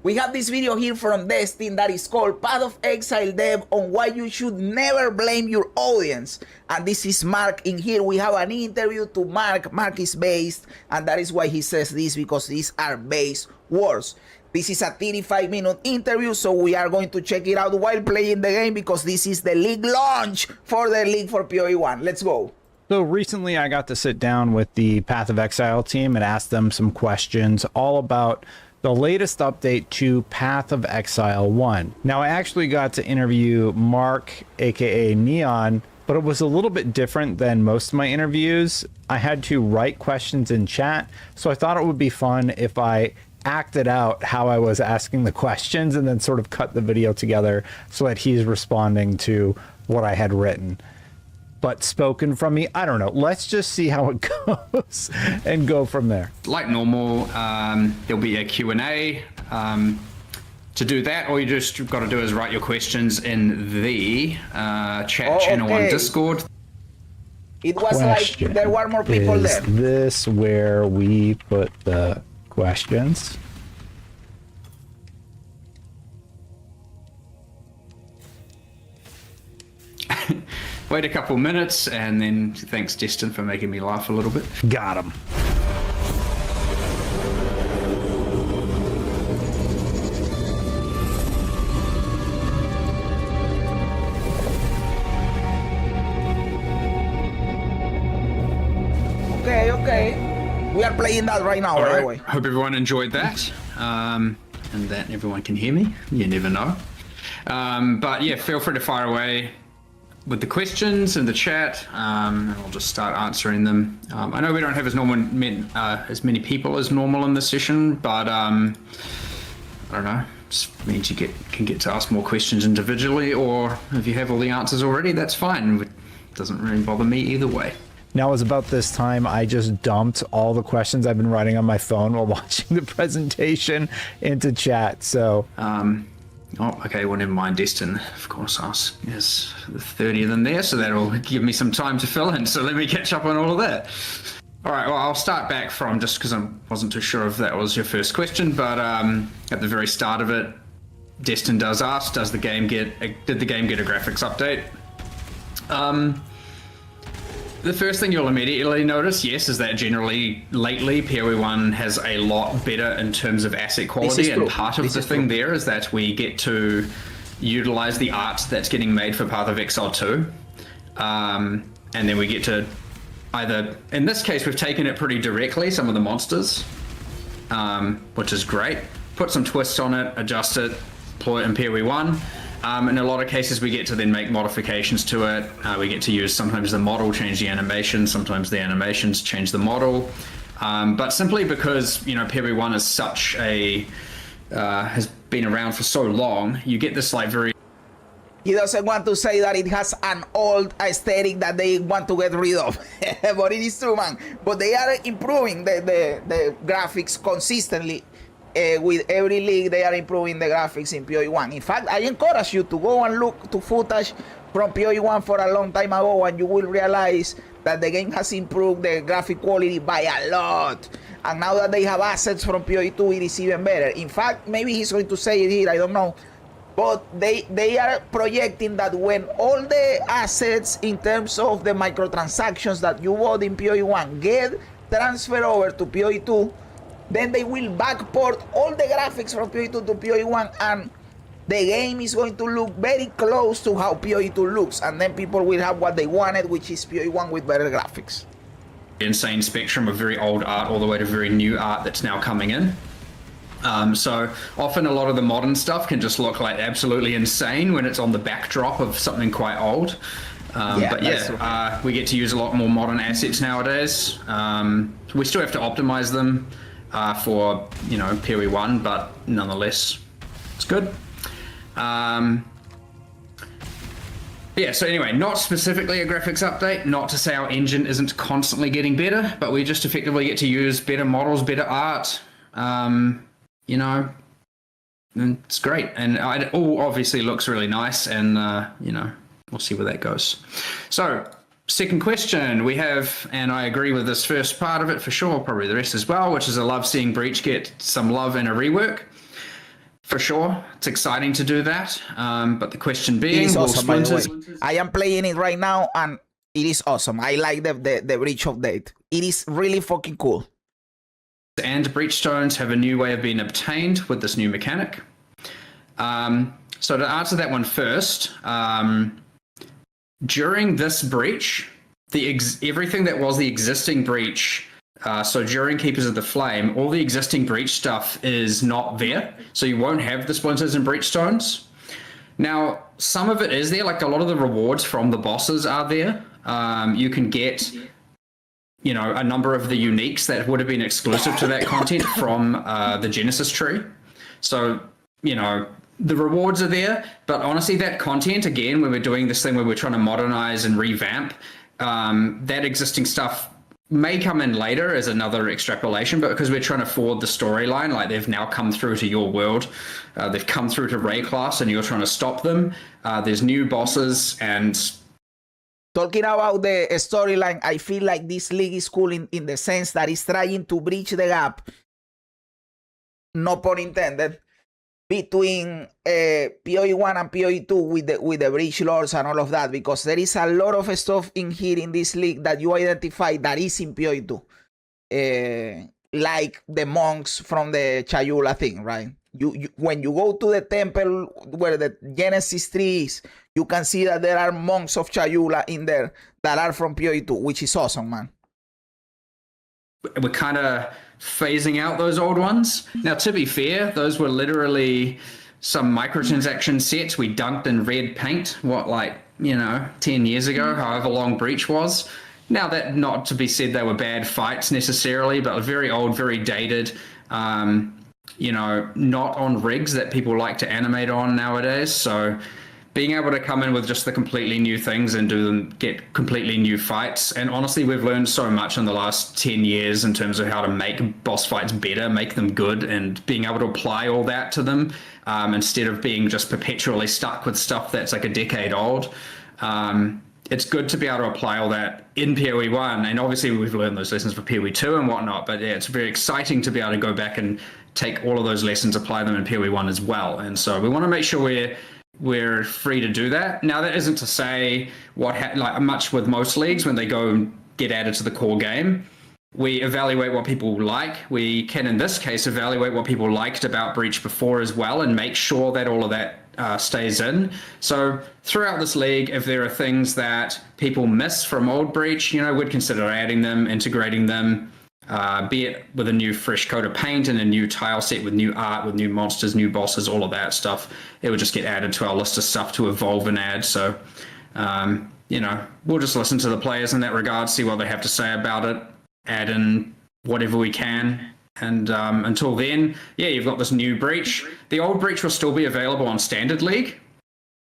We have this video here from Destin that is called Path of Exile Dev on why you should never blame your audience. And this is Mark. In here we have an interview to Mark. Mark is based, and that is why he says this, because these are base words. This is a 35-minute interview, so we are going to check it out while playing the game, because this is the league launch for the league for POE1. Let's go. So recently I got to sit down with the Path of Exile team and ask them some questions all about the latest update to Path of Exile 1. Now, I actually got to interview Mark, aka Neon, but it was a little bit different than most of my interviews. I had to write questions in chat, so I thought it would be fun if I acted out how I was asking the questions and then sort of cut the video together so that he's responding to what I had written. But spoken from me, I don't know. Let's just see how it goes and go from there. Like normal, there'll be a Q&A. To do that, all you just got to do is write your questions in the chat channel on Discord. It was question like there were more people there. Is this where we put the questions? Wait a couple minutes, and then thanks, Destin, for making me laugh a little bit. Got him. Okay. We are playing that right now, by the way. Hope everyone enjoyed that, and that everyone can hear me. You never know. But yeah, feel free to fire away with the questions in the chat, and I'll just start answering them. I know we don't have as many people as normal in this session, but I don't know. It means you can get to ask more questions individually, or if you have all the answers already, that's fine. It doesn't really bother me either way. Now, it was about this time I just dumped all the questions I've been writing on my phone while watching the presentation into chat. So oh, okay, well, never mind, Destin, of course, there's 30 of them there, so that'll give me some time to fill in, so let me catch up on all of that. All right, well, I'll start back from, just because I wasn't too sure if that was your first question, but at the very start of it, Destin does ask, did the game get a graphics update? The first thing you'll immediately notice, yes, is that generally, lately, POE1 has a lot better in terms of asset quality, and part of the thing there is that we get to utilize the art that's getting made for Path of Exile 2, and then we get to either, in this case, we've taken it pretty directly, some of the monsters, which is great, put some twists on it, adjust it, deploy it in POE1. In a lot of cases, we get to then make modifications to it. We get to use sometimes the model, change the animation, sometimes the animations change the model. But simply because, you know, POE1 is such a, has been around for so long, you get this like very... He doesn't want to say that it has an old aesthetic that they want to get rid of. But it is true, man. But they are improving the graphics consistently. With every league, they are improving the graphics in POE1. In fact, I encourage you to go and look to footage from POE1 for a long time ago, and you will realize that the game has improved the graphic quality by a lot. And now that they have assets from POE2, it is even better. In fact, maybe he's going to say it here, I don't know. But they are projecting that when all the assets in terms of the microtransactions that you bought in POE1 get transferred over to POE2, then they will backport all the graphics from POE2 to POE1, and the game is going to look very close to how POE2 looks, and then people will have what they wanted, which is POE1 with better graphics. Insane spectrum of very old art all the way to very new art that's now coming in. So often a lot of the modern stuff can just look like absolutely insane when it's on the backdrop of something quite old. We get to use a lot more modern assets nowadays. We still have to optimize them for, you know, POE1, but nonetheless, it's good. Yeah, so anyway, not specifically a graphics update, not to say our engine isn't constantly getting better, but we just effectively get to use better models, better art, you know, and it's great. And it all obviously looks really nice, and, you know, we'll see where that goes. So, second question we have, and I agree with this first part of it for sure, probably the rest as well, which is I love seeing Breach get some love in a rework. for sure. It's exciting to do that. But the question being, is will awesome, by the splinters... way. I am playing it right now, and it is awesome. I like the breach update. It is really fucking cool. And breach stones have a new way of being obtained with this new mechanic. So to answer that one first, during this breach, everything that was the existing breach, so during Keepers of the Flame, all the existing breach stuff is not there. So you won't have the splinters and breach stones. Now, some of it is there, like a lot of the rewards from the bosses are there. You can get, you know, a number of the uniques that would have been exclusive to that content from the Genesis tree. So, you know, the rewards are there, but honestly, that content, again, when we're doing this thing where we're trying to modernize and revamp, that existing stuff may come in later as another extrapolation, but because we're trying to forward the storyline, like they've now come through to your world, they've come through to Ray class, and you're trying to stop them. There's new bosses, and talking about the storyline, I feel like this league is cool in the sense that it's trying to bridge the gap, no pun intended, between POE1 and POE2 with the breach lords and all of that, because there is a lot of stuff in here in this league that you identify that is in POE2, like the monks from the Chayula thing, right? You when you go to the temple where the Genesis tree is, you can see that there are monks of Chayula in there that are from POE2, which is awesome, man. We're kind of phasing out those old ones. Now, to be fair, those were literally some microtransaction sets we dunked in red paint, 10 years ago, however long Breach was. Now, that not to be said they were bad fights necessarily, but very old, very dated, not on rigs that people like to animate on nowadays. So being able to come in with just the completely new things and get completely new fights. And honestly, we've learned so much in the last 10 years in terms of how to make boss fights better, make them good, and being able to apply all that to them instead of being just perpetually stuck with stuff that's like a decade old. It's good to be able to apply all that in POE1. And obviously we've learned those lessons for POE2 and whatnot, but yeah, it's very exciting to be able to go back and take all of those lessons, apply them in POE1 as well. And so we want to make sure we're free to do that. Now, that isn't to say much with most leagues when they go and get added to the core game. We evaluate what people like. We can, in this case, evaluate what people liked about Breach before as well and make sure that all of that stays in. So throughout this league, if there are things that people miss from old Breach, we'd consider adding them, integrating them, be it with a new fresh coat of paint and a new tile set with new art, with new monsters, new bosses, all of that stuff. It would just get added to our list of stuff to evolve and add. So, we'll just listen to the players in that regard, see what they have to say about it, add in whatever we can. And until then, you've got this new Breach. The old Breach will still be available on Standard League,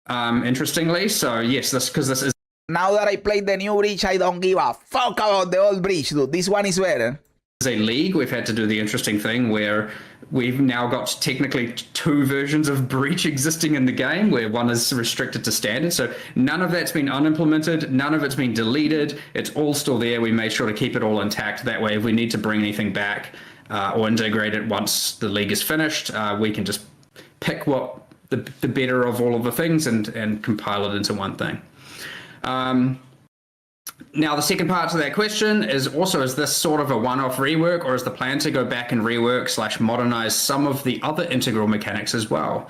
interestingly. So, yes, because this is... Now that I played the new Breach, I don't give a fuck about the old Breach, dude. This one is better. As a league, we've had to do the interesting thing where we've now got technically two versions of Breach existing in the game, where one is restricted to Standard. So none of that's been unimplemented, none of it's been deleted. It's all still there. We made sure to keep it all intact. That way, if we need to bring anything back or integrate it once the league is finished, we can just pick what the better of all of the things and compile it into one thing. Now, the second part to that question is this sort of a one-off rework, or is the plan to go back and rework / modernize some of the other integral mechanics as well?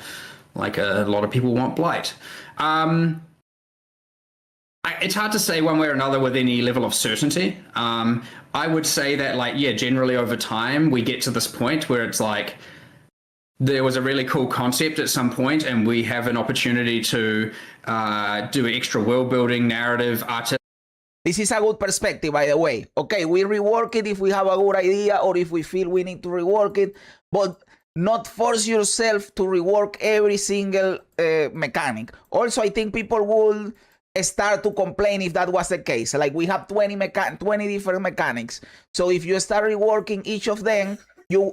Like a lot of people want Blight. It's hard to say one way or another with any level of certainty. I would say that, generally over time, we get to this point where it's like, there was a really cool concept at some point, and we have an opportunity to do extra world building, narrative, art. This is a good perspective, by the way. Okay, we rework it if we have a good idea or if we feel we need to rework it, but not force yourself to rework every single mechanic. Also, I think people will start to complain if that was the case. Like, we have 20 different mechanics. So if you start reworking each of them, you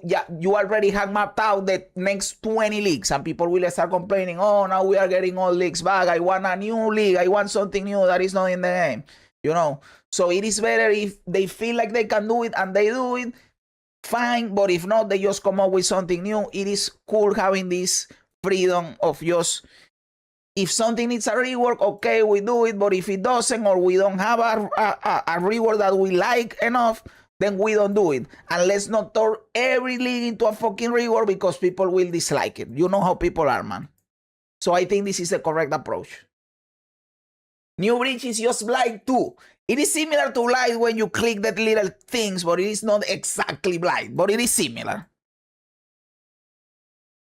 already have mapped out the next 20 leagues, and people will start complaining, oh, now we are getting all leagues back. I want a new league. I want something new that is not in the game. So it is better if they feel like they can do it and they do it. fine. But if not, they just come up with something new. It is cool having this freedom of just, if something needs a rework, okay, we do it. But if it doesn't, or we don't have a rework that we like enough, then we don't do it. And let's not turn every league into a fucking rework, because people will dislike it. You know how people are, man. So I think this is the correct approach. New Bridge is just blind too. It is similar to blind when you click that little things, but it is not exactly blind, but it is similar.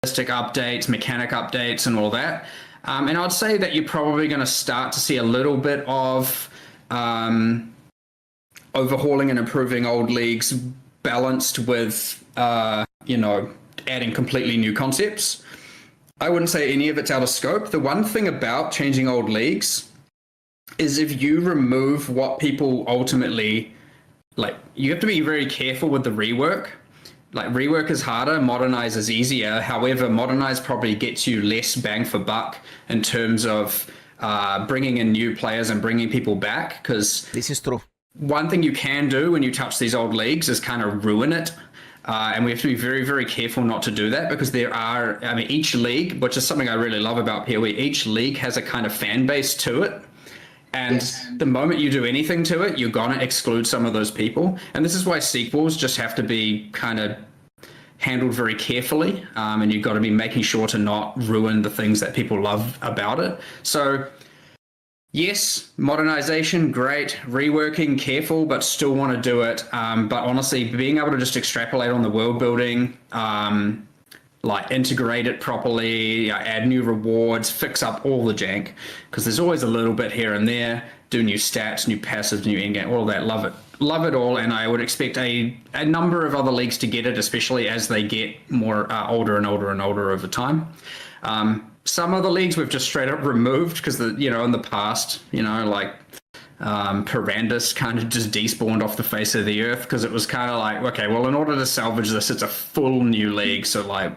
Updates, mechanic updates, and all that. And I'd say that you're probably going to start to see a little bit of overhauling and improving old leagues balanced with, adding completely new concepts. I wouldn't say any of it's out of scope. The one thing about changing old leagues is if you remove what people ultimately, like, you have to be very careful with the rework. Like, rework is harder, modernize is easier. However, modernize probably gets you less bang for buck in terms of bringing in new players and bringing people back. Because this is true. One thing you can do when you touch these old leagues is kind of ruin it. And we have to be very, very careful not to do that, because there are, each league, which is something I really love about PoE, each league has a kind of fan base to it. And the moment you do anything to it, you're going to exclude some of those people. And this is why sequels just have to be kind of handled very carefully. And you've got to be making sure to not ruin the things that people love about it. So, yes, modernization, great. Reworking, careful, but still want to do it. But honestly, being able to just extrapolate on the world building, like integrate it properly, add new rewards, fix up all the jank, because there's always a little bit here and there, do new stats, new passives, new endgame, all that, love it all. And I would expect a number of other leagues to get it, especially as they get more older and older and older over time. Some other leagues we've just straight up removed because in the past, like Perandus kind of just despawned off the face of the earth, because it was kind of like, okay, well, in order to salvage this, it's a full new league, so like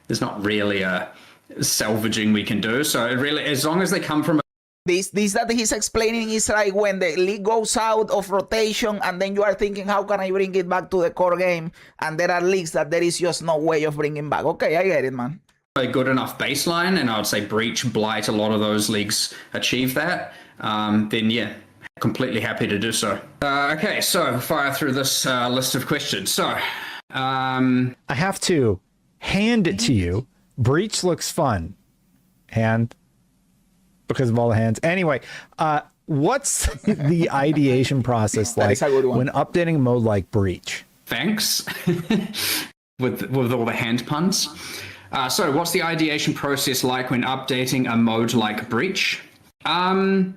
there's not really a salvaging we can do. So it really, as long as they come from this that he's explaining is like when the league goes out of rotation, and then you are thinking, how can I bring it back to the core game? And there are leagues that there is just no way of bringing back. Okay, I get it, man. A good enough baseline, and I would say Breach, Blight, a lot of those leagues achieve that, then yeah, completely happy to do so. Okay, so fire through this list of questions. So I have to hand it to you. Breach looks fun, and because of all the hands. Anyway, what's the ideation process like when updating a mode like Breach? Thanks. with all the hand puns. So what's the ideation process like when updating a mode like Breach? Well,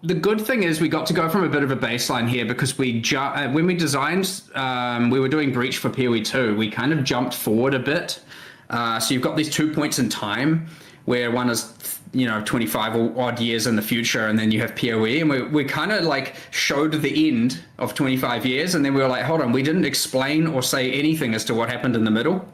the good thing is we got to go from a bit of a baseline here, because when we designed, we were doing Breach for POE2, we kind of jumped forward a bit. So you've got these 2 points in time where one is 25 or odd years in the future, and then you have PoE, and we kind of like showed the end of 25 years, and then we were like, hold on, we didn't explain or say anything as to what happened in the middle.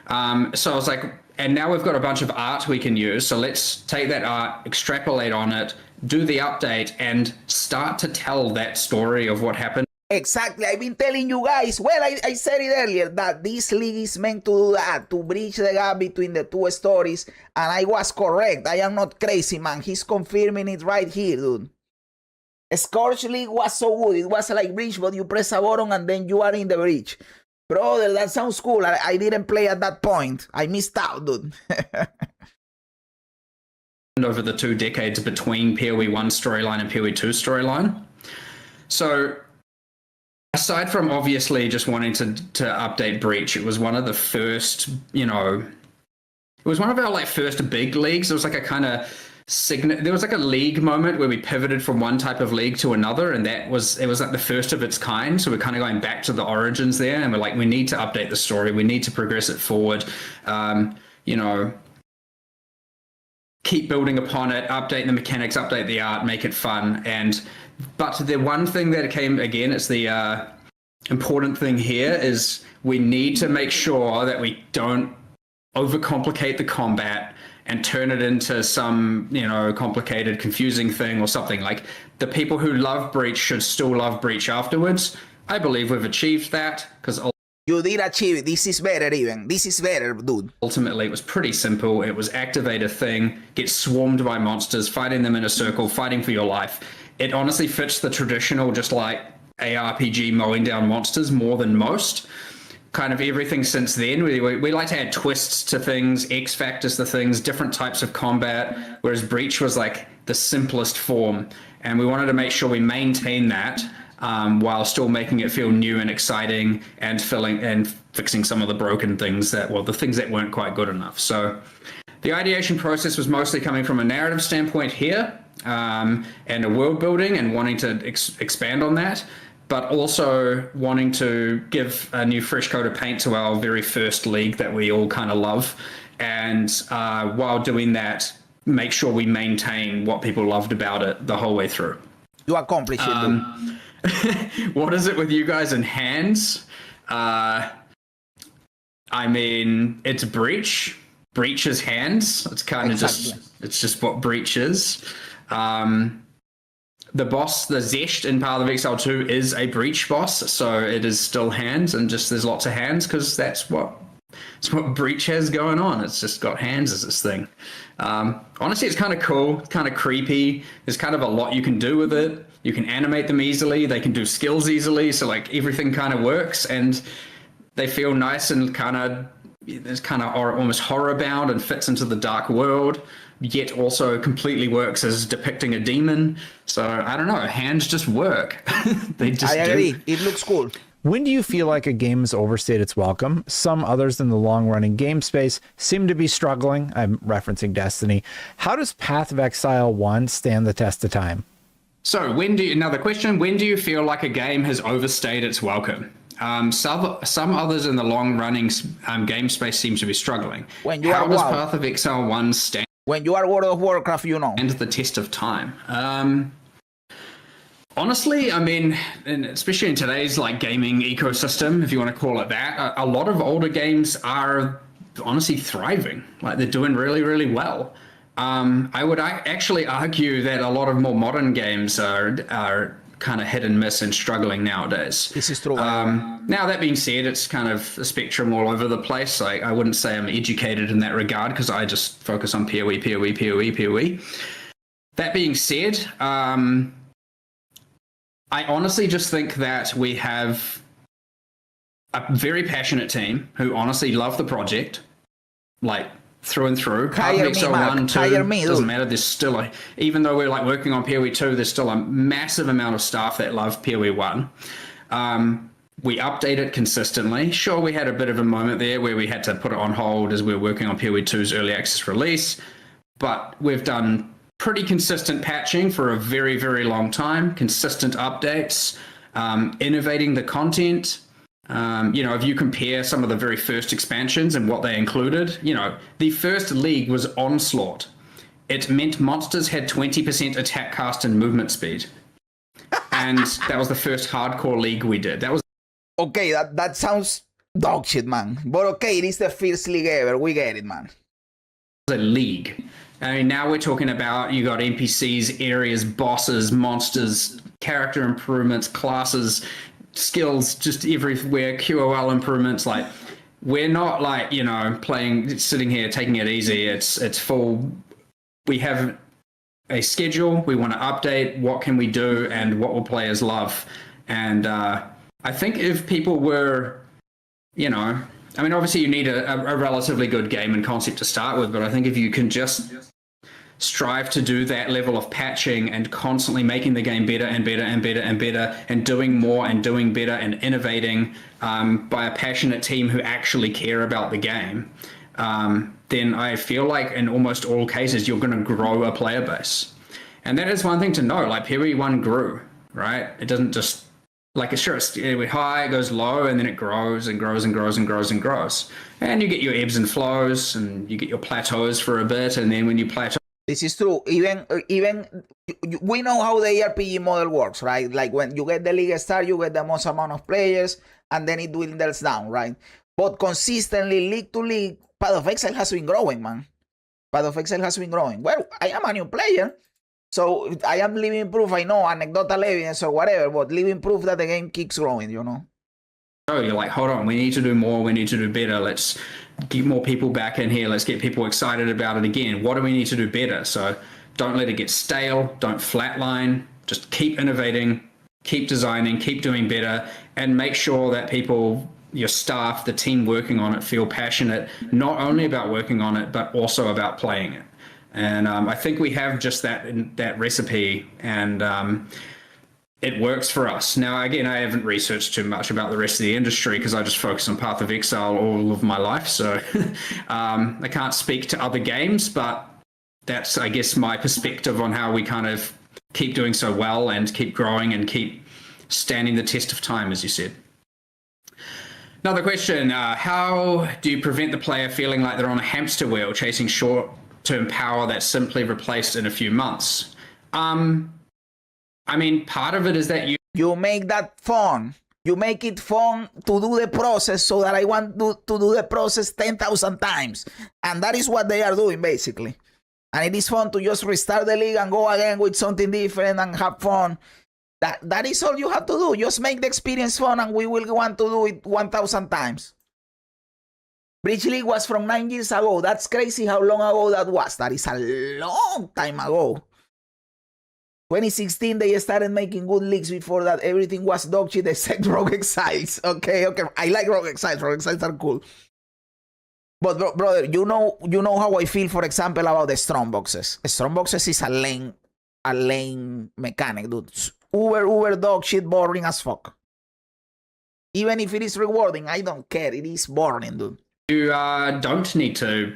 So I was like, and now we've got a bunch of art we can use, so let's take that art, extrapolate on it, do the update, and start to tell that story of what happened. Exactly. I've been telling you guys, well, I said it earlier, that this league is meant to do that, to bridge the gap between the two stories, and I was correct. I am not crazy, man. He's confirming it right here, dude. Scourge League was so good. It was like Breach, but you press a button and then you are in the Breach. Brother, that sounds cool. I didn't play at that point. I missed out, dude. Over the 2 decades between POE1 storyline and POE2 storyline. So aside from obviously just wanting to update Breach, it was one of the first, it was one of our like first big leagues. It was like a kind of there was like a league moment where we pivoted from one type of league to another, and it was like the first of its kind. So we're kind of going back to the origins there, and we're like, we need to update the story, we need to progress it forward, keep building upon it, update the mechanics, update the art, make it fun. But the one thing that came again, it's the important thing here, is we need to make sure that we don't overcomplicate the combat and turn it into some, complicated, confusing thing or something. Like, the people who love Breach should still love Breach afterwards. I believe we've achieved that because You did achieve it. This is better even. This is better, dude. ultimately it was pretty simple. It was activate a thing, get swarmed by monsters, fighting them in a circle, fighting for your life. It honestly fits the traditional, just like ARPG mowing down monsters more than most. Kind of everything since then. We like to add twists to things, X factors to things, different types of combat, whereas Breach was like the simplest form. And we wanted to make sure we maintain that while still making it feel new and exciting and fixing some of the broken things the things that weren't quite good enough. So the ideation process was mostly coming from a narrative standpoint here and a world building and wanting to expand on that, but also wanting to give a new fresh coat of paint to our very first league that we all kind of love. And while doing that, make sure we maintain what people loved about it the whole way through. You accomplished it, dude. What is it with you guys and hands? I mean, it's Breach. Breach is hands. It's kind of it's just what Breach is. The boss, the Zesht in Path of Exile 2 is a Breach boss, so it is still hands, and just there's lots of hands because it's what Breach has going on. It's just got hands as this thing. Honestly, it's kind of cool, kind of creepy. There's kind of a lot you can do with it. You can animate them easily. They can do skills easily. So like everything kind of works, and they feel nice and kind of almost horror bound and fits into the dark world, yet also completely works as depicting a demon. So I don't know. Hands just work. They just I agree. It looks cool. When do you feel like a game has overstayed its welcome? Some others in the long-running game space seem to be struggling. I'm referencing Destiny. How does Path of Exile 1 stand the test of time? So another question, when do you feel like a game has overstayed its welcome? Some others in the long-running game space seem to be struggling. How does Path of Exile 1 stand? When you are World of Warcraft, you know. And the test of time. Honestly, I mean, and especially in today's like gaming ecosystem, if you want to call it that, a lot of older games are honestly thriving. Like they're doing really, really well. I would actually argue that a lot of more modern games are kind of hit and miss and struggling nowadays. This is true. Now, that being said, it's kind of a spectrum all over the place. Like, I wouldn't say I'm educated in that regard because I just focus on POE, POE, POE, POE. That being said, I honestly just think that we have a very passionate team who honestly love the project, like through and through. Hire me, Mark. 1, 2, Hire me, doesn't dude. matter. There's still even though we're like working on POE2, there's still a massive amount of staff that love POE1. We update it consistently. Sure, we had a bit of a moment there where we had to put it on hold as we were working on POE2's early access release, but we've done pretty consistent patching for a very, very long time, consistent updates, innovating the content. If you compare some of the very first expansions and what they included, the first league was Onslaught. It meant monsters had 20% attack, cast, and movement speed. And that was the first hardcore league we did. That was Okay, that sounds dog shit, man. But okay, it is the first league ever. We get it, man. a league. I mean, now we're talking about you got NPCs, areas, bosses, monsters, character improvements, classes, skills, just everywhere, QOL improvements. Like, we're not like, playing, sitting here, taking it easy. It's full. We have a schedule. We want to update. What can we do and what will players love? And I think if people were, I mean, obviously you need a relatively good game and concept to start with, but I think if you can just strive to do that level of patching and constantly making the game better and better and better and better and doing more and doing better and innovating by a passionate team who actually care about the game, then I feel like in almost all cases you're going to grow a player base. And that is one thing to know, like POE1 grew, right? It doesn't just, like, sure, it's high, it goes low, and then it grows and grows and grows and grows and grows. And you get your ebbs and flows, and you get your plateaus for a bit, and then when you plateau... This is true. Even we know how the RPG model works, right? Like, when you get the league start, you get the most amount of players, and then it dwindles down, right? But consistently, league to league, Path of Exile has been growing, man. Path of Exile has been growing. Well, I am a new player, So I am living proof, I know, anecdotal evidence or whatever, but living proof that the game keeps growing, you know? Oh, you're like, hold on, we need to do more, we need to do better. Let's get more people back in here. Let's get people excited about it again. What do we need to do better? So don't let it get stale. Don't flatline. Just keep innovating, keep designing, keep doing better, and make sure that people, your staff, the team working on it feel passionate, not only about working on it, but also about playing it. And I think we have just that recipe, and it works for us. Now, again, I haven't researched too much about the rest of the industry because I just focus on Path of Exile all of my life. So I can't speak to other games, but that's, I guess, my perspective on how we kind of keep doing so well and keep growing and keep standing the test of time, as you said. Another question, how do you prevent the player feeling like they're on a hamster wheel chasing short-term power that's simply replaced in a few months? I mean, part of it is that you make that fun. You make it fun to do the process so that I want to do the process 10,000 times. And that is what they are doing, basically. And it is fun to just restart the league and go again with something different and have fun. That is all you have to do. Just make the experience fun, and we will want to do it 1,000 times. Bridge League was from 9 years ago. That's crazy how long ago that was. That is a long time ago. 2016, they started making good leagues. Before that, everything was dog shit except Rogue Exiles. Okay. I like Rogue Exiles. Rogue Exiles are cool. But brother, you know how I feel, for example, about the strong boxes. Strong boxes is a lane mechanic, dude. Uber dog shit, boring as fuck. Even if it is rewarding, I don't care. It is boring, dude. You don't need to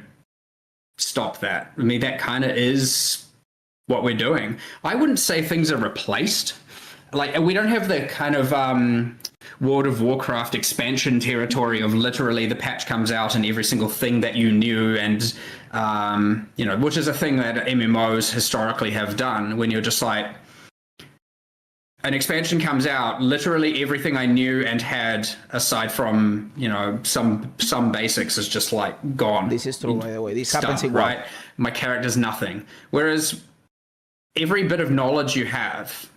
stop that. I mean, that kind of is what we're doing. I wouldn't say things are replaced. Like, we don't have the kind of World of Warcraft expansion territory of literally the patch comes out and every single thing that you knew, and which is a thing that MMOs historically have done, when you're just like, an expansion comes out, literally everything I knew and had, aside from, some basics, is just like gone. This is true, by the way. This happens in right? My character's nothing. Whereas every bit of knowledge you have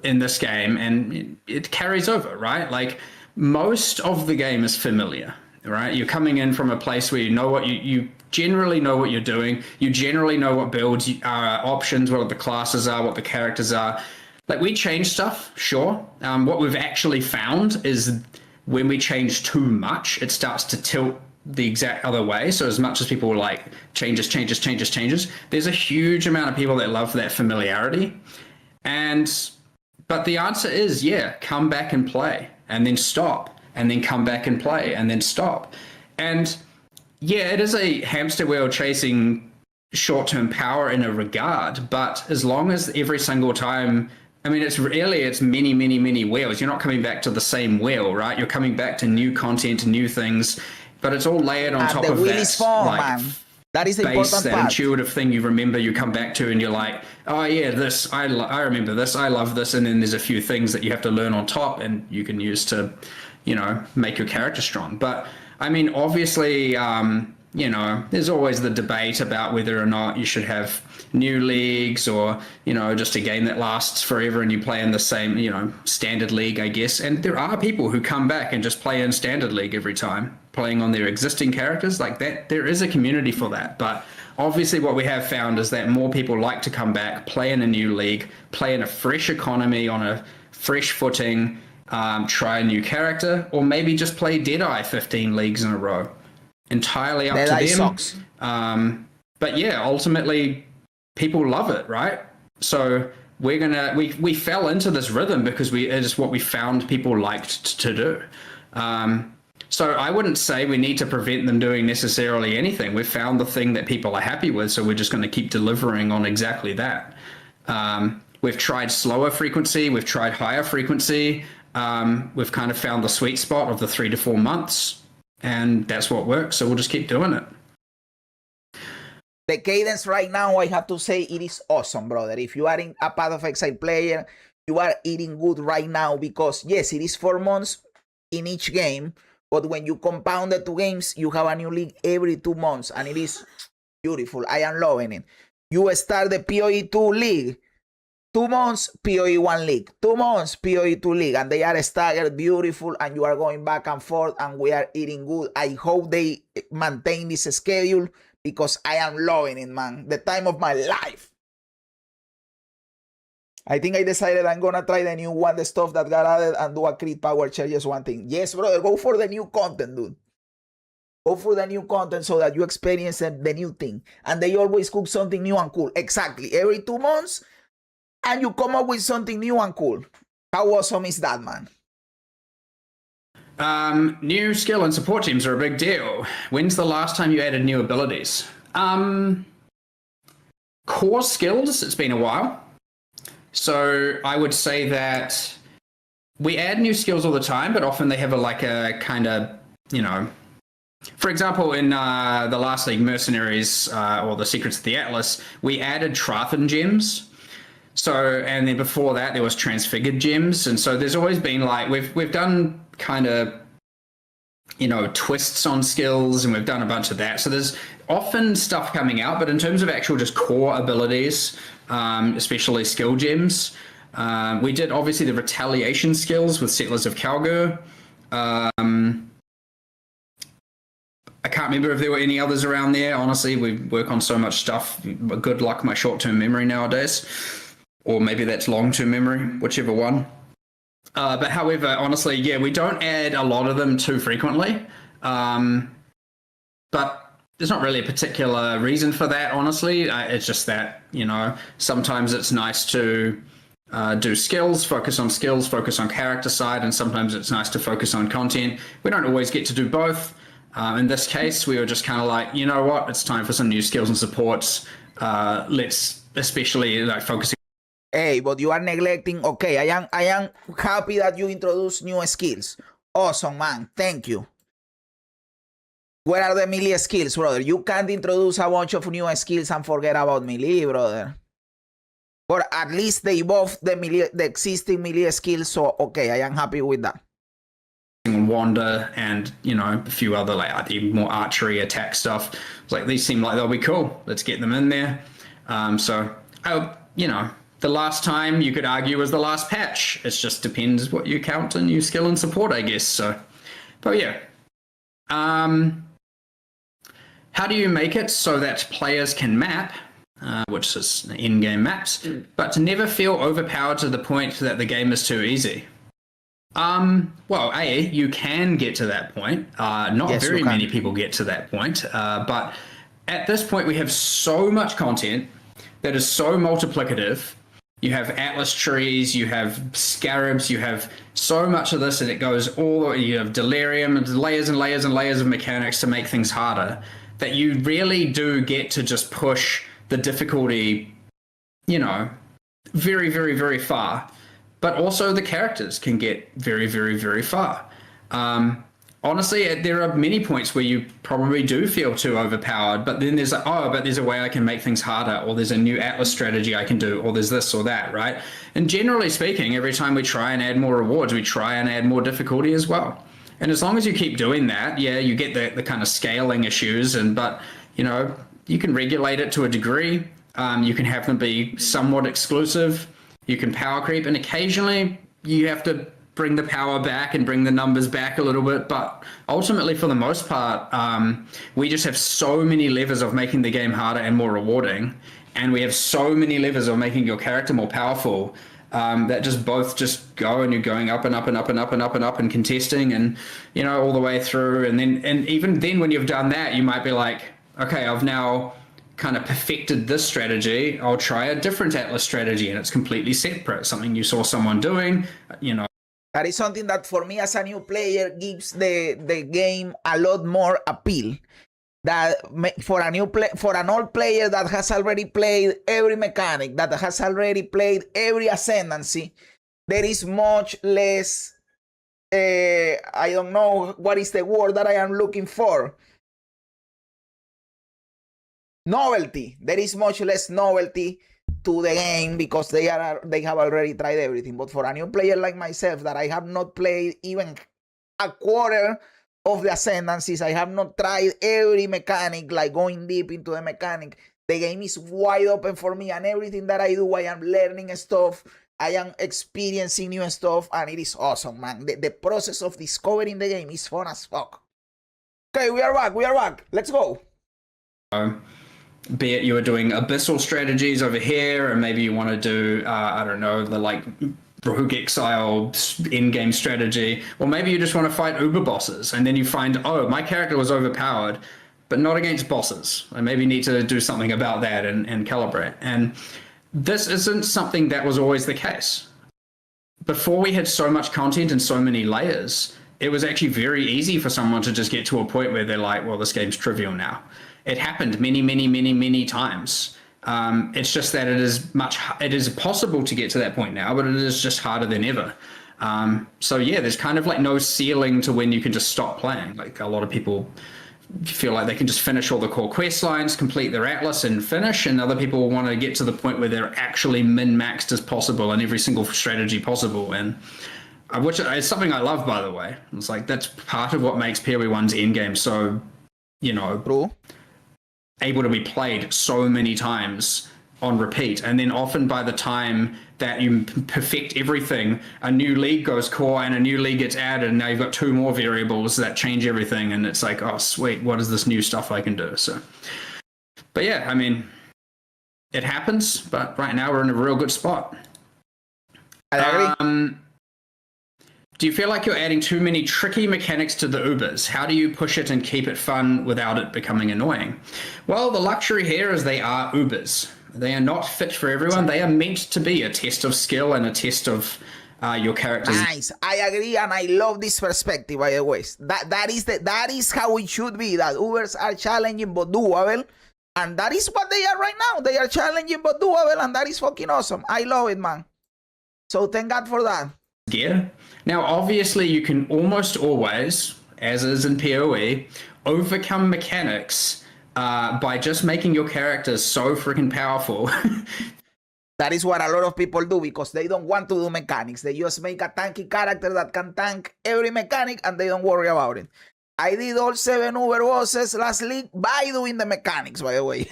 in this game, and it carries over, right? Like, most of the game is familiar, right? You're coming in from a place where you know what you generally know what you're doing. You generally know what builds options, what the classes are, what the characters are. Like, we change stuff, sure. What we've actually found is when we change too much, it starts to tilt the exact other way. So as much as people were like, changes, there's a huge amount of people that love that familiarity. But the answer is, yeah, come back and play, and then stop, and then come back and play, and then stop. And yeah, it is a hamster wheel chasing short-term power in a regard, but as long as every single time, I mean, it's many, many, many wheels. You're not coming back to the same wheel, right? You're coming back to new content, new things, but it's all layered on top of that. Is fun, like, man. That is the base, important that part. intuitive thing you remember, you come back to, and you're like, oh yeah, this, I remember this, I love this, and then there's a few things that you have to learn on top, and you can use to, make your character strong. But I mean, obviously, there's always the debate about whether or not you should have new leagues, or, just a game that lasts forever and you play in the same, standard league, I guess. And there are people who come back and just play in standard league every time, playing on their existing characters like that. There is a community for that. But obviously what we have found is that more people like to come back, play in a new league, play in a fresh economy on a fresh footing, try a new character, or maybe just play Deadeye 15 leagues in a row. Entirely up to them. Sucks. But yeah, ultimately people love it, right? So we fell into this rhythm because it is what we found people liked to do. So I wouldn't say we need to prevent them doing necessarily anything. We've found the thing that people are happy with, so we're just going to keep delivering on exactly that. We've tried slower frequency, we've tried higher frequency. We've kind of found the sweet spot of the 3 to 4 months, and that's what works, so we'll just keep doing it. The cadence right now, I have to say, it is awesome, brother. If you are a Path of Exile player, you are eating good right now, because yes, it is 4 months in each game, but when you compound the 2 games, you have a new league every 2 months, and it is beautiful. I am loving it. You start the POE2 league. 2 months, POE1 league. 2 months, POE2 league. And they are staggered, beautiful, and you are going back and forth, and we are eating good. I hope they maintain this schedule because I am loving it, man. The time of my life. I think I decided I'm going to try the new one, the stuff that got added, and do a crit power chair, just one thing. Yes, brother, go for the new content, dude. Go for the new content so that you experience the new thing. And they always cook something new and cool. Exactly. Every 2 months, and you come up with something new and cool. How awesome is that, man? New skill and support teams are a big deal. When's the last time you added new abilities? Core skills, it's been a while. So I would say that we add new skills all the time, but often they have a kind of, for example, in the last league, Mercenaries, or the Secrets of the Atlas, we added Trathan gems. So, and then before that, there was Transfigured gems. And so there's always been we've done kind of, twists on skills, and we've done a bunch of that. So there's often stuff coming out, but in terms of actual just core abilities, especially skill gems, we did obviously the retaliation skills with Settlers of Kalgur. I can't remember if there were any others around there. Honestly, we work on so much stuff. Good luck, my short-term memory nowadays. Or maybe that's long-term memory, whichever one. But however, honestly, yeah, we don't add a lot of them too frequently. But there's not really a particular reason for that, honestly. It's just that, sometimes it's nice to do skills, focus on character side, and sometimes it's nice to focus on content. We don't always get to do both. In this case, we were just kind of like, you know what, it's time for some new skills and supports. Let's especially focusing. Hey, but you are neglecting. Okay, I am happy that you introduced new skills. Awesome, man. Thank you. Where are the melee skills, brother? You can't introduce a bunch of new skills and forget about melee, brother. But at least they buffed the existing melee skills, so okay, I am happy with that. Wander and a few other the more archery attack stuff. It's these seem like they'll be cool. Let's get them in there. The last time you could argue was the last patch. It just depends what you count a new skill and support, I guess. So, but yeah. How do you make it so that players can map, which is in-game maps, but to never feel overpowered to the point that the game is too easy? Well, you can get to that point. Not yes, very many people get to that point. But at this point, we have so much content that is so multiplicative. You have Atlas trees, you have scarabs, you have so much of this, and it goes you have delirium and layers and layers and layers of mechanics to make things harder, that you really do get to just push the difficulty, very, very, very far. But also the characters can get very, very, very far. Honestly, there are many points where you probably do feel too overpowered, but then there's there's a way I can make things harder, or there's a new Atlas strategy I can do, or there's this or that, right? And generally speaking, every time we try and add more rewards, we try and add more difficulty as well. And as long as you keep doing that, yeah, you get the kind of scaling issues, but you can regulate it to a degree. You can have them be somewhat exclusive. You can power creep, and occasionally you have to bring the power back and bring the numbers back a little bit. But ultimately, for the most part, we just have so many levers of making the game harder and more rewarding. And we have so many levers of making your character more powerful that just go, and you're going up and up and up and up and up and up and contesting and, all the way through. And even then when you've done that, you might be like, okay, I've now kind of perfected this strategy. I'll try a different Atlas strategy, and it's completely separate, something you saw someone doing, That is something that for me as a new player gives the game a lot more appeal. That for an old player that has already played every mechanic, that has already played every ascendancy, there is much less, I don't know what is the word that I am looking for. Novelty. There is much less novelty to the game because they have already tried everything. But for a new player like myself that I have not played even a quarter of the ascendancies, I have not tried every mechanic, like going deep into the mechanic, The game is wide open for me, and everything that I do, I am learning stuff. I am experiencing new stuff, and it is awesome, man. The process of discovering the game is fun as fuck. Okay, we are back. Let's go. Be it you are doing abyssal strategies over here, and maybe you want to do, I don't know, the like rogue exile in-game strategy, or maybe you just want to fight uber bosses, and then you find, oh, my character was overpowered, but not against bosses. I maybe need to do something about that and calibrate. And this isn't something that was always the case. Before we had so much content and so many layers, it was actually very easy for someone to just get to a point where they're like, well, this game's trivial now. It happened many times. It's just that it is possible to get to that point now, but it is just harder than ever. So yeah, there's kind of like no ceiling to when you can just stop playing. Like a lot of people feel like they can just finish all the core quest lines, complete their atlas and finish, and other people want to get to the point where they're actually min-maxed as possible in every single strategy possible. And which is something I love, by the way. It's like that's part of what makes POE1's endgame so, able to be played so many times on repeat. And then often by the time that you perfect everything, a new league goes core and a new league gets added, and now you've got 2 more variables that change everything, and it's like, oh sweet, what is this new stuff I can do? So but yeah, I mean, it happens, but right now we're in a real good spot. I agree. Do you feel like you're adding too many tricky mechanics to the Ubers? How do you push it and keep it fun without it becoming annoying? Well, the luxury here is they are Ubers. They are not fit for everyone. They are meant to be a test of skill and a test of your character's... Nice. I agree, and I love this perspective, by the way. That is how it should be, that Ubers are challenging but doable, and that is what they are right now. They are challenging but doable, and that is fucking awesome. I love it, man. So thank God for that. Gear. Now, obviously, you can almost always, as is in PoE, overcome mechanics by just making your character so freaking powerful. That is what a lot of people do because they don't want to do mechanics. They just make a tanky character that can tank every mechanic and they don't worry about it. I did all 7 Uber bosses last league by doing the mechanics, by the way.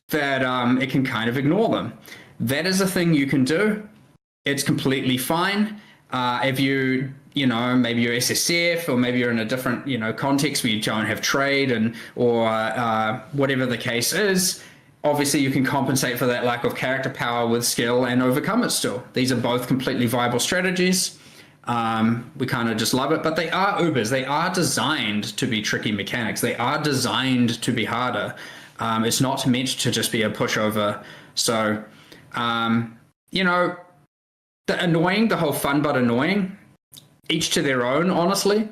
That it can kind of ignore them. That is a thing you can do. It's completely fine. If you maybe you're SSF or maybe you're in a different, context where you don't have trade or whatever the case is, obviously you can compensate for that lack of character power with skill and overcome it still. These are both completely viable strategies. We kind of just love it, but they are Ubers. They are designed to be tricky mechanics. They are designed to be harder. It's not meant to just be a pushover. So, the whole fun but annoying, each to their own, honestly.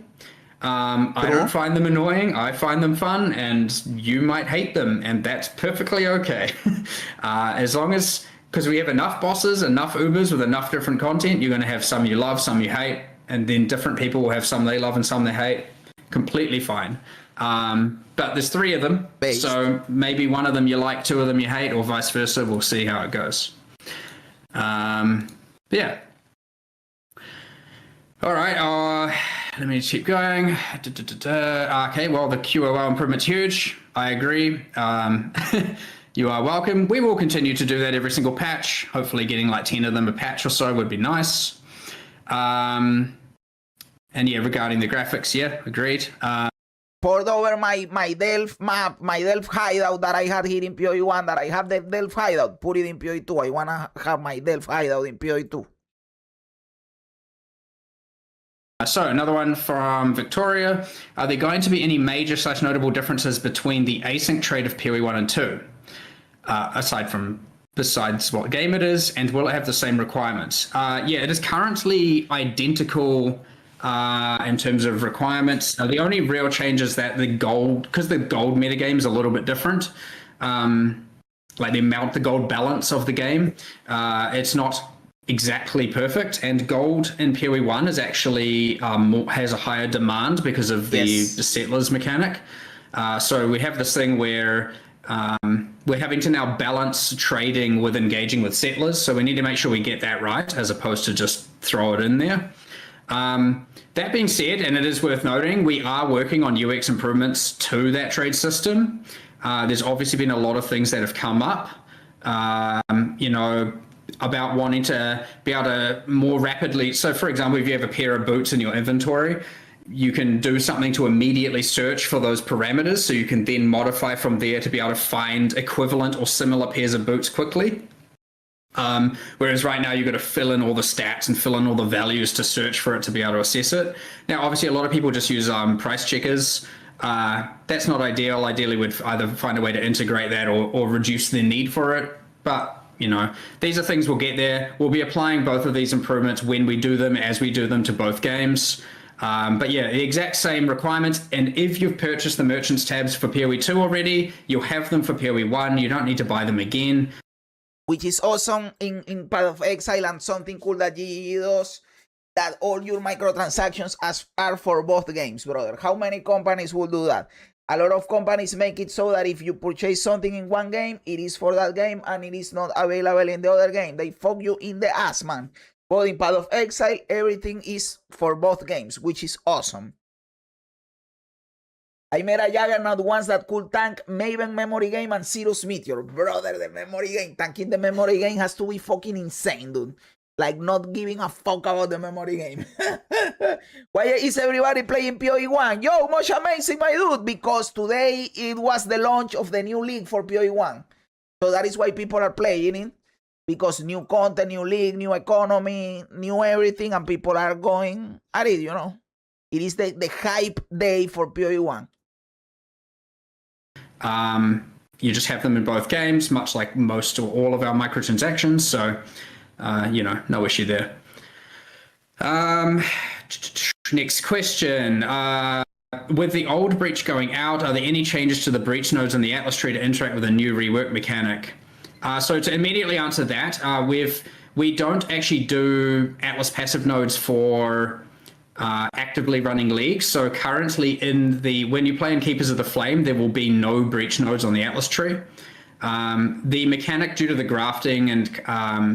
I don't find them annoying. I find them fun, and you might hate them, and that's perfectly okay. As long as, because we have enough bosses, enough Ubers with enough different content, you're going to have some you love, some you hate, and then different people will have some they love and some they hate. Completely fine. But there's 3 of them, so maybe one of them you like, 2 of them you hate, or vice versa. We'll see how it goes. Yeah. All right. Let me just keep going. Okay. Well, the QOL improvement's huge. I agree. You are welcome. We will continue to do that every single patch. Hopefully, getting like 10 of them a patch or so would be nice. And yeah, regarding the graphics, yeah, agreed. Poured over my Delph map, my Delph hideout that I had here in POE1, that I have the Delph hideout, put it in POE2. I want to have my Delph hideout in POE2. So another one from Victoria. Are there going to be any major / notable differences between the async trade of POE1 and 2? Besides what game it is, and will it have the same requirements? Yeah, it is currently identical in terms of requirements. The only real change is that the gold metagame is a little bit different. Like the gold balance of the game. It's not exactly perfect, and gold in POE1 is actually has a higher demand because of the settlers mechanic. So we have this thing where we're having to now balance trading with engaging with settlers. So we need to make sure we get that right as opposed to just throw it in there. That being said, and it is worth noting, we are working on UX improvements to that trade system. There's obviously been a lot of things that have come up, about wanting to be able to more rapidly. So, for example, if you have a pair of boots in your inventory, you can do something to immediately search for those parameters, so you can then modify from there to be able to find equivalent or similar pairs of boots quickly. Whereas right now you've got to fill in all the stats and fill in all the values to search for it to be able to assess it. Now, obviously, a lot of people just use price checkers. That's not ideal. Ideally, we'd either find a way to integrate that or reduce the need for it. But, these are things we'll get there. We'll be applying both of these improvements when we do them, as we do them to both games. But yeah, the exact same requirements. And if you've purchased the merchants tabs for POE2 already, you'll have them for POE1. You don't need to buy them again. Which is awesome in Path of Exile, and something cool that GGG does, that all your microtransactions are for both games, brother. How many companies will do that? A lot of companies make it so that if you purchase something in one game, it is for that game and it is not available in the other game. They fuck you in the ass, man. But in Path of Exile, everything is for both games, which is awesome. I met a Juggernaut once that could tank Maven memory game and Cirrus Meteor. Brother, the memory game, tanking the memory game has to be fucking insane, dude. Like, not giving a fuck about the memory game. Why is everybody playing POE1? Yo, much amazing, my dude. Because today it was the launch of the new league for POE1. So that is why people are playing it. Because new content, new league, new economy, new everything, and people are going at it, It is the hype day for POE1. You just have them in both games, much like most or all of our microtransactions. So, no issue there. Next question. With the old breach going out, are there any changes to the breach nodes in the Atlas tree to interact with a new rework mechanic? So to immediately answer that, we don't actually do Atlas passive nodes for actively running leagues. So currently when you play in Keepers of the Flame, there will be no breach nodes on the Atlas tree. The mechanic, due to the grafting and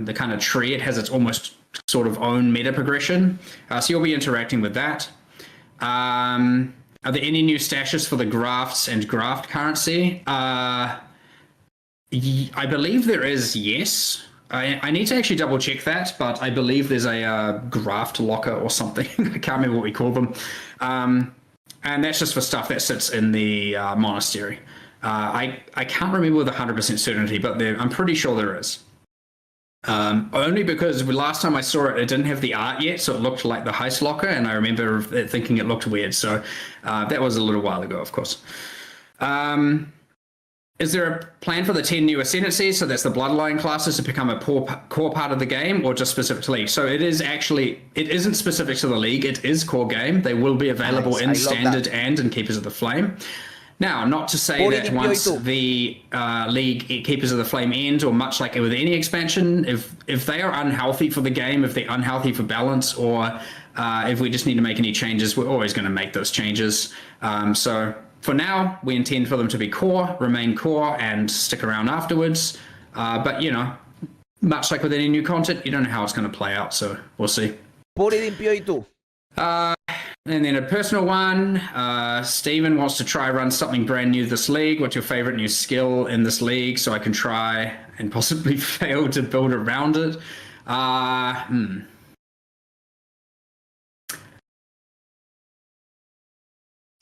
the kind of tree, it has its almost sort of own meta progression. So you'll be interacting with that. Are there any new stashes for the grafts and graft currency? I believe there is, yes. I need to actually double check that, but I believe there's a graft locker or something. I can't remember what we call them. And that's just for stuff that sits in the monastery. I can't remember with 100% certainty, but I'm pretty sure there is. Only because last time I saw it, it didn't have the art yet, so it looked like the heist locker, and I remember thinking it looked weird. So that was a little while ago, of course. Is there a plan for the 10 new ascendancies, so that's the bloodline classes, to become a core part of the game, or just specific to League? So it isn't specific to the League, it is core game. They will be available in Standard and in Keepers of the Flame. Now, not to say that once the League Keepers of the Flame ends, or much like with any expansion, if they are unhealthy for the game, if they're unhealthy for balance, or if we just need to make any changes, we're always going to make those changes. So for now, we intend for them to be core, remain core, and stick around afterwards. But, much like with any new content, you don't know how it's going to play out, so we'll see. Put it in POE2. And then a personal one. Steven wants to try run something brand new this league. What's your favorite new skill in this league, so I can try and possibly fail to build around it?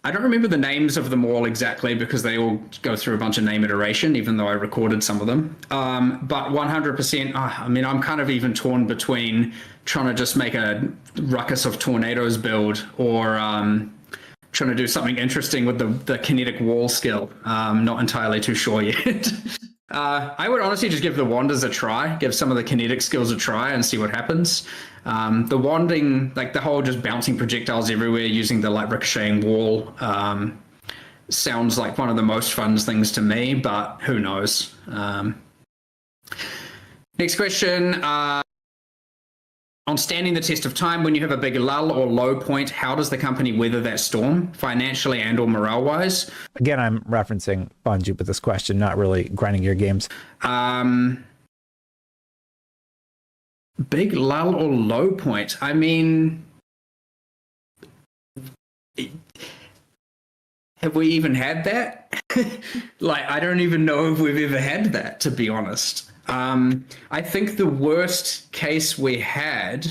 I don't remember the names of them all exactly, because they all go through a bunch of name iteration, even though I recorded some of them. But 100%, I'm kind of even torn between trying to just make a Ruckus of Tornadoes build, or trying to do something interesting with the kinetic wall skill. Not entirely too sure yet. I would honestly just give the Wanders a try, give some of the kinetic skills a try and see what happens. The wanding, like the whole just bouncing projectiles everywhere using the ricocheting wall, sounds like one of the most fun things to me, but who knows. Next question. On standing the test of time, when you have a big lull or low point, how does the company weather that storm, financially and or morale-wise? Again, I'm referencing Bungie with this question, not really grinding your games. Big lull or low point? have we even had that? Like, I don't even know if we've ever had that, to be honest. I think the worst case we had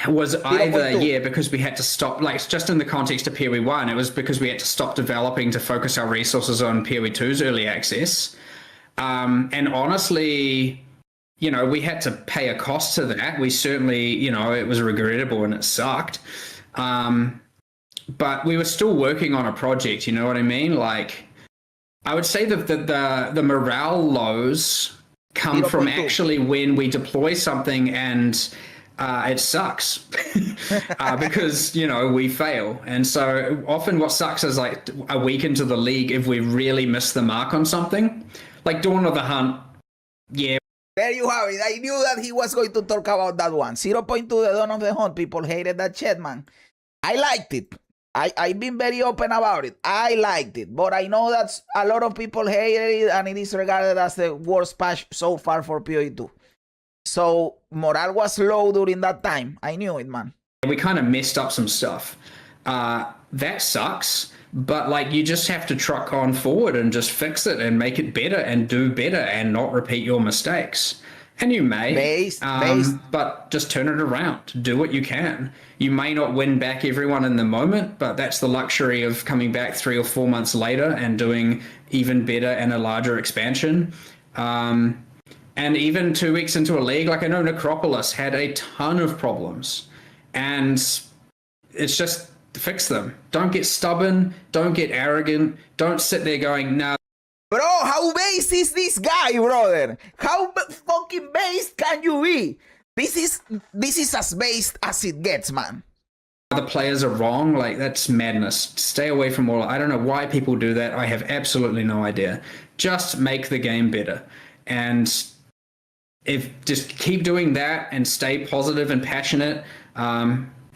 was either, because we had to stop, like, just in the context of POE1, it was because we had to stop developing to focus our resources on POE2's early access. And honestly, you know, we had to pay a cost to that. We certainly, you know, it was regrettable and it sucked. But we were still working on a project, you know what I mean? Like, I would say that the morale lows come from actually when we deploy something and it sucks because, you know, we fail. And so often what sucks is like a week into the league if we really miss the mark on something. Like Dawn of the Hunt, yeah. There you have it. I knew that he was going to talk about that one. 0.2, the Dawn of the Hunt. People hated that shit, man. I liked it. I've been very open about it. I liked it. But I know that a lot of people hated it, and it is regarded as the worst patch so far for POE2. So morale was low during that time. I knew it, man. We kind of messed up some stuff. That sucks. But like, you just have to truck on forward and just fix it and make it better and do better and not repeat your mistakes. And you may, but just turn it around. Do what you can. You may not win back everyone in the moment, but that's the luxury of coming back 3 or 4 months later and doing even better and a larger expansion. And even 2 weeks into a league, like I know Necropolis had a ton of problems, and it's just fix them. Don't get stubborn. Don't get arrogant. Don't sit there going, no. Bro, how based is this guy, brother? How fucking based can you be? This is as based as it gets, man. The players are wrong. Like, that's madness. Stay away from all. I don't know why people do that. I have absolutely no idea. Just make the game better. And if just keep doing that and stay positive and passionate.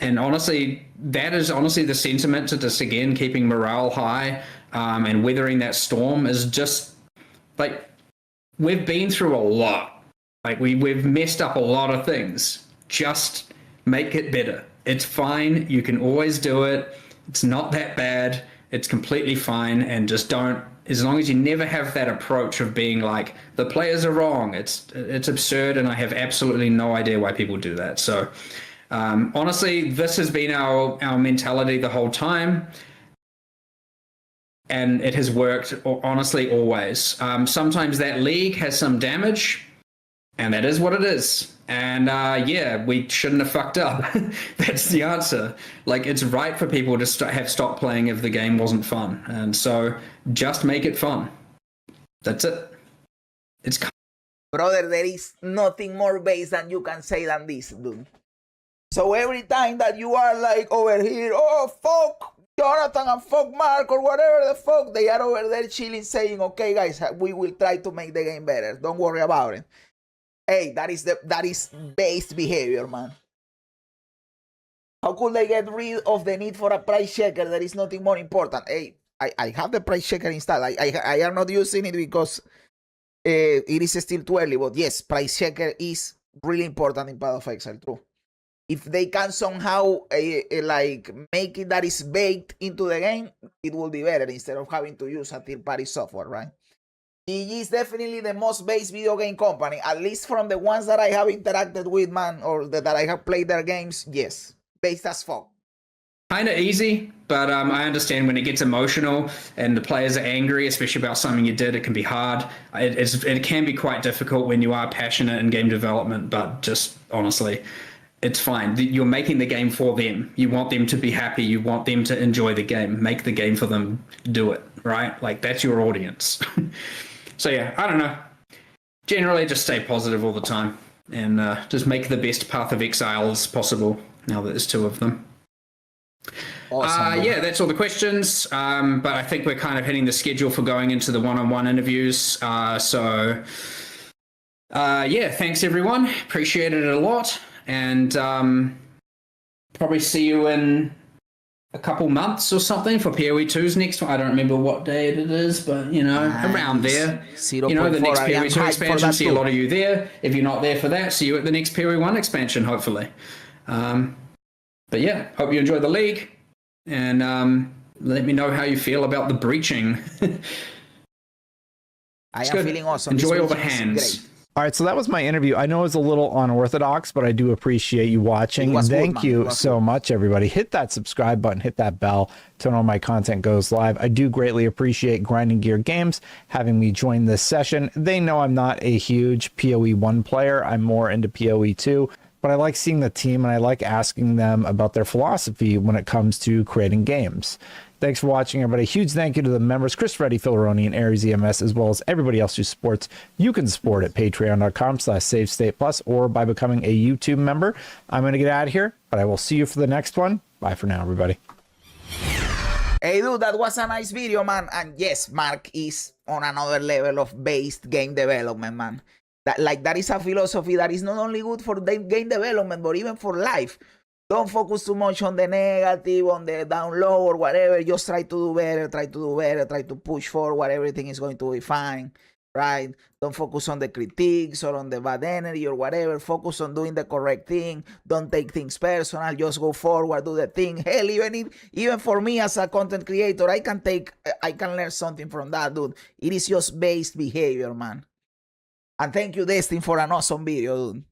And honestly, that is honestly the sentiment to just, again, keeping morale high and weathering that storm is just like, we've been through a lot. Like, we've messed up a lot of things. Just make it better. It's fine. You can always do it. It's not that bad. It's completely fine. And just don't, as long as you never have that approach of being like, the players are wrong. It's absurd. And I have absolutely no idea why people do that. So, honestly, this has been our mentality the whole time, and it has worked, honestly, always. Sometimes that league has some damage, and that is what it is. And yeah, we shouldn't have fucked up. That's the answer. Like, it's right for people to have stopped playing if the game wasn't fun. And so just make it fun. That's it. It's brother, there is nothing more base than you can say than this, dude. So every time that you are like over here, oh, fuck Jonathan and fuck Mark or whatever the fuck, they are over there chilling saying, okay, guys, we will try to make the game better. Don't worry about it. Hey, that is based behavior, man. How could they get rid of the need for a price checker? There is nothing more important. Hey, I have the price checker installed. I am not using it because it is still too early. But yes, price checker is really important in Path of Exile, true. If they can somehow like make it that is baked into the game, it will be better instead of having to use a third-party software, right? GGG is definitely the most based video game company, at least from the ones that I have interacted with, man, or that I have played their games. Yes, based as fuck. Kind of easy, but I understand when it gets emotional and the players are angry, especially about something you did. It can be hard. It can be quite difficult when you are passionate in game development, but just honestly, it's fine. You're making the game for them. You want them to be happy. You want them to enjoy the game. Make the game for them. Do it, right? Like, that's your audience. So yeah, I don't know. Generally, just stay positive all the time and just make the best Path of Exiles possible now that there's 2 of them. Awesome, yeah, that's all the questions. But I think we're kind of hitting the schedule for going into the one-on-one interviews. So yeah, thanks everyone. Appreciated it a lot. And probably see you in a couple months or something for POE2's next one. I don't remember what date it is, but, you know, around there. You know, the next POE2 expansion, see a lot of you there. If you're not there for that, see you at the next POE1 expansion, hopefully. But yeah, hope you enjoy the league, and let me know how you feel about the breaching. I am feeling awesome. Enjoy all the breaching hands. great. All right, so that was my interview. I know it's a little unorthodox, but I do appreciate you watching. And thank you so much, everybody. Hit that subscribe button, hit that bell to know my content goes live. I do greatly appreciate Grinding Gear Games having me join this session. They know I'm not a huge POE1 player. I'm more into POE2, but I like seeing the team and I like asking them about their philosophy when it comes to creating games. Thanks for watching, everybody. Huge thank you to the members, Chris Reddy, Philroni, and Aries EMS, as well as everybody else who supports. You can support at patreon.com/SaveStatePlus or by becoming a YouTube member. I'm going to get out of here, but I will see you for the next one. Bye for now, everybody. Hey, dude, that was a nice video, man. And yes, Mark is on another level of based game development, man. That is a philosophy that is not only good for the game development, but even for life. Don't focus too much on the negative, on the down low or whatever. Just try to do better, try to push forward. Everything is going to be fine, right? Don't focus on the critiques or on the bad energy or whatever. Focus on doing the correct thing. Don't take things personal. Just go forward, do the thing. Hell, even for me as a content creator, I can learn something from that, dude. It is just based behavior, man. And thank you, Destin, for an awesome video, dude.